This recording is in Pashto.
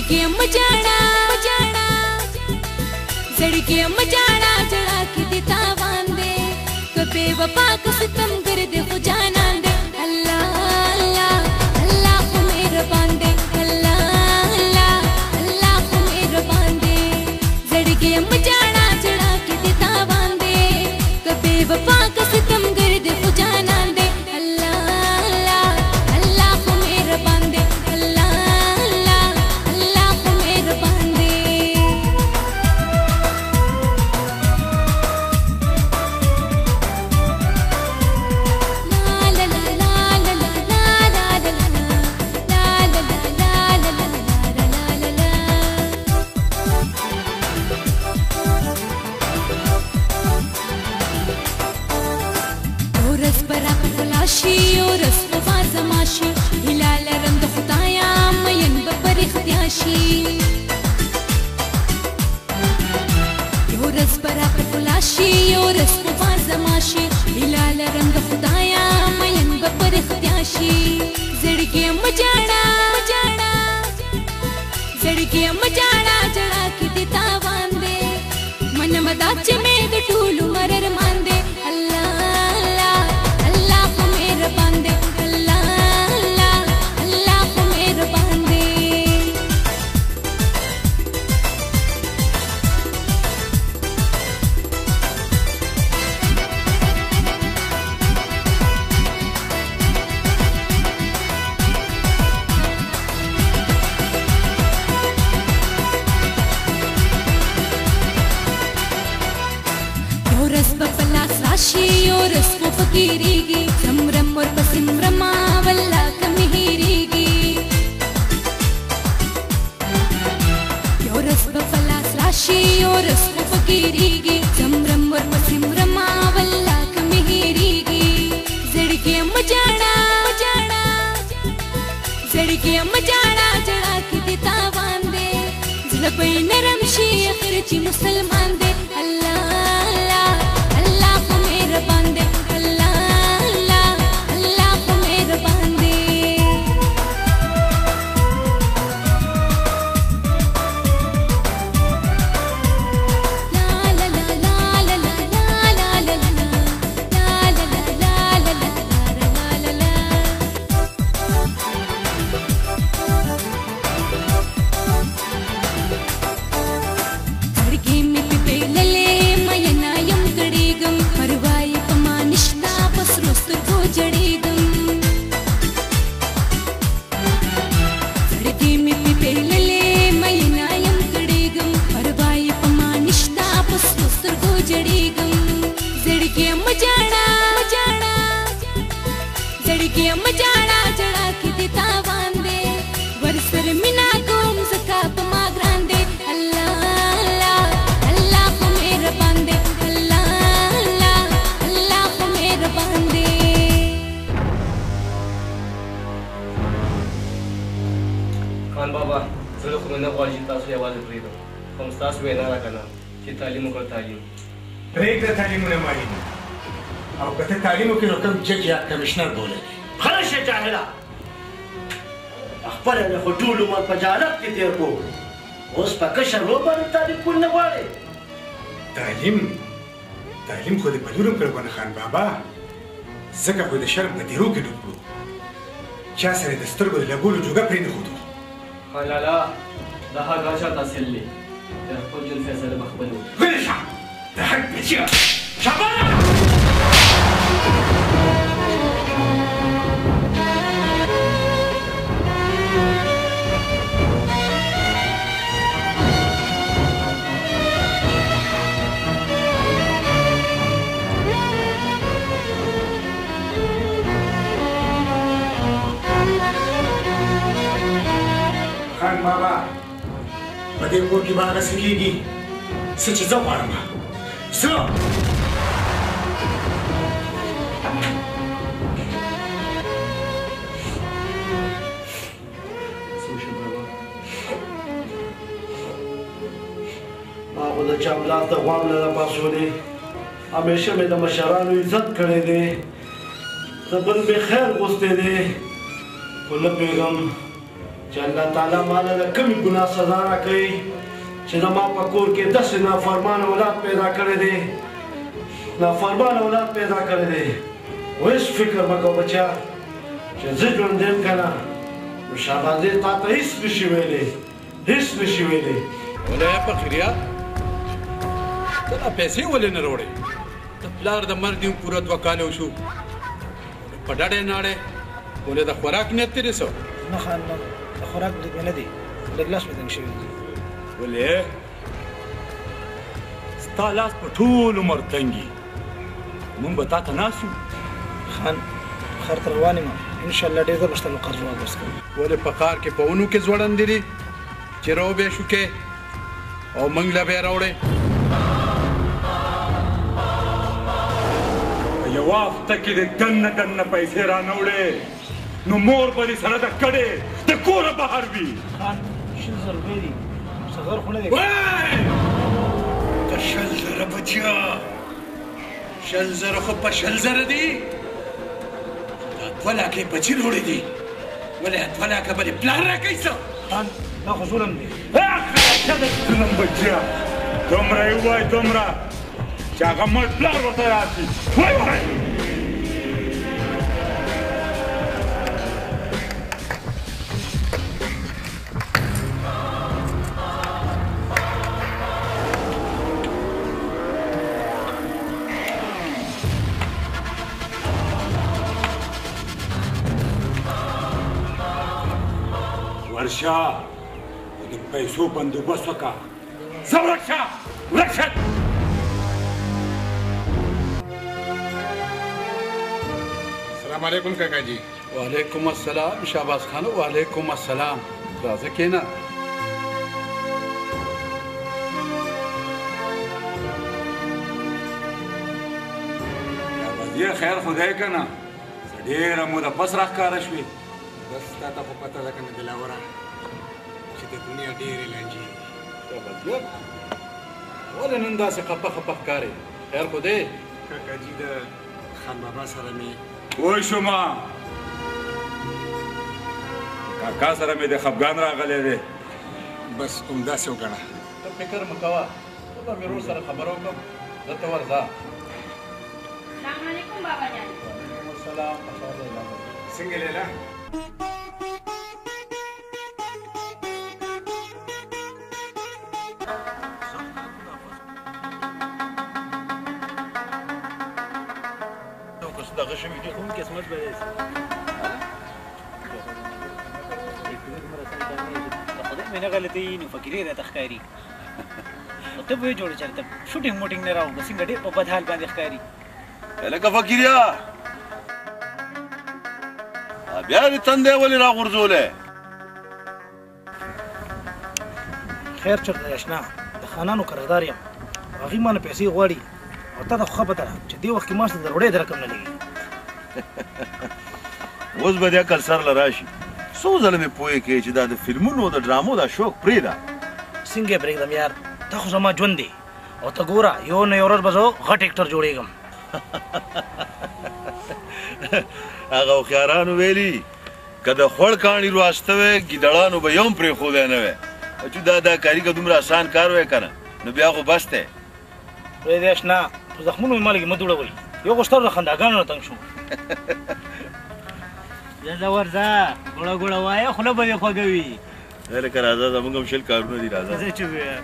زړګي مجاړه زړګي مجاړه جړه کې دي تاوان دې کبه وفا کا ستم ګر دې خو جانان دې الله الله الله خو مهربان دې الله الله الله خو مهربان دې زړګي مجاړه جړه کې دي تاوان دې کبه وفا کا ستم ګر دې خو جانان دې الله الله الله خو مهربان دې الله الله الله خو مهربان دې ورس وفا زماشي هلال رند خدایا مین ببر اختیاشي ورس برا پلاشي ورس وفا زماشي هلال رند خدایا مین ببر اختیاشي زړګي مجاړه زړګي مجاړه جړه کې دي تاوان دې من مدا چې مې د ټولو مرر مان دې الله الله الله خو مهربان دې الله الله الله خو مهربان دې ورس بپلاس راشي ورس کو فکیریږي سمرم ور پسمرم والله کم هیریږي ورس بپلاس راشي ورس کو فکیریږي سمرم ور پسمرم والله کم هیریږي زړګي مجاړه زړګي مجاړه جړه کې دي تاوان دې زړه په نرم شي اخر چې مسلمان دې الله الله الله خو مهربان دې الله الله الله خو مهربان دې لا لا لا لا لا لا لا لا لا زړګي مې په پیللې مېنا یم کړېږم پروايي په ما نشتا پس رستو جړېږم زړګي مې په پیللې مېنا یم کړېږم پروايي په ما نشتا پس رستو جړېږم زړګي مجاړه زړګي مجاړه جړه کې دي تاوان دې ورسر مینا کوم زکا په ما ګران دې الله الله الله خو مهربان دې الله الله الله خو مهربان دې خان بابا زه خو نه غواړم چې تاسو یوازې پرېږدم کوم ستاسو وینا راکنه چې تعلیم وکړ تعلیم پرېږده تعلیمونه معلوم او که ته تعلیم وکړې نو کوم جج یا کمشنر بولې خلاص شي جاهله خپله مې خو ټول عمر په جهالت کې تېر کړو اوس په کشر رو باندې تعلیم کول نه غواړې تعلیم خو دې په لورم کړ ګونه خان بابا ځکه خو د شرم په تېرو کې ډوب کړو چا سره د سترګو د لګولو جوګه پرېنښودو خان لالا د حق هر چا تحصیل دی د خپل ژوند فیصله به خپل وکړي غلی شه د حق بچیه شاباش خان بابا په دې کور کې به هغسې کېږي څه چې زه غواړم زه ما خو د چا اولاد ته غوام نه ده پاسولی همیشه مې د مشرانو عزت کړی دی د بل مې خیر غوستی دی خو نه پوهېږم چې الله تعالی ماله د کومې ګناه سزا راکوي چې زما په کور کې داسې نافرمانه اولاد پیدا کړی دی نافرمانه اولاد پیدا کړی دی و هېڅ فکر مه کوه بچه چې زه ژوندی یم که نه نو شهبازي تا ته هېڅ نشي ویلی هېڅ نشي ویلی ولې فقیریا ته دا پیسې ولې نه راوړې د پلار د مرګ دې پوره 2 کاله وشو په ډډې ناړې ولې د خوراک نیت تېرې سو نه خان نه د خوراک دود مې نه دی لږ لاس مې تنګ شوی دی ولې ستا لاس په ټول عمر تنګي مونږ به تا ته ناست یو خان خر ته روان یم انشاءالله ډېر زر به ستا نو قرض واپس کوم ولې په ښار کې په ونو کې ځوړندې دي چې رو به شوکې او موږ له به یې راوړې په یوه هفته کې د دننه دننه پیسې رانه نو مور به دې سره د کډې د کوره بهر وي خان 100 روپۍ دي صغر خو نه دی که 100 زره بچیا 100 زره خو په 100 زره دي دا 2 لاکه بچي وروړي دي ولې 2 لاکه به دې پلار راکوي څه خان دا خو ظلم دی ظلم بچیا دومره یې ووایه دومره چې هغه مړ پلار ورته راشي وایه ورشه د پیسو بندوبست وکړه ځه ورک شه ورک شه السلام علیکم کاکا جی وعلیکم السلام شهباز خان وعلیکم السلام راځه کېنه شهبازیه خیر خدای که نه څه ډېره موده پس راښکاره شوې بس تا ته خو پته ده که نه دلاوره چې د دنیا ډېرې لانجې دي شهبازیه ولې نن داسې خپه خپه ښکارې خیر خو دی کاکا جی د خان بابا سره مې پوه شومه کاکا سره مې د خفګان راغلی دی بس همداسې وګڼه ته فکر مه کوه زه به مې ورور سره خبره وکړم زه ته ورځه السلام علیکم بابا جان وعلیکم السلام څنګه لیلا دغه شوي دي کوم قسمت به دی خدای مې نه غلطي نو فقیرې راته ښکاري نو ته به یې جوړه چېرته شوټینګ موټینګ نه راوړو څنګه ډېر په بد حال باندې ښکاري لکه فقیریا بیا دې تندی ولې راغورځولی خیر چېرته دی اشنا د خانانو قرضدار یم هغوی ما نه پیسې غواړي او تا ته خو ښه پته ده چې دې وخت کې ما ته د روډۍ د رقم نه لګي اوس به دې عقل سر له راشي څو ځله مې پوهې کوې چې دا د فلمونو د ډرامو دا شوق پرېږده څنګه یې پرېږدم یار دا خو زما ژوند دی او ته ګوره یو نه یو ورځ به زه غټ اکټر جوړېږم هغه هوښیارانو ویلي که د خوړ کاڼي رواسته وی ګیدړانو به یو هم پرېښودی نه وی چې دا کاري که دومره آسان کار وی که نه نو بیا خو بس دی پرېږدې اشنا په زخمونو مې ما لږې مه دوړوئ یو خو ستا د خنداګانو نه تنګ شوم ځه ورځه ګوړه ګوړه وایه خوله به دې خوږوي لکه راځه زموږ هم 20 کارونه دي راځه زه چوپ یم